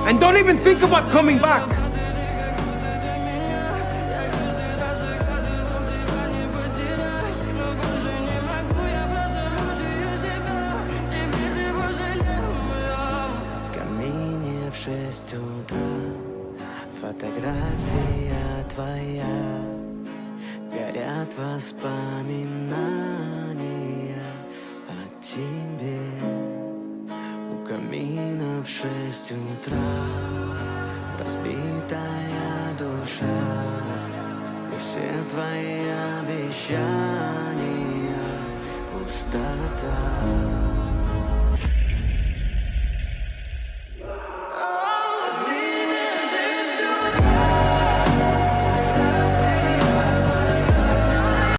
And don't even think about coming back. В камине в 6 утра фотография твоя, горят воспоминания о тебе. У камина в 6 утра разбитая душа, и все твои обещания пустота.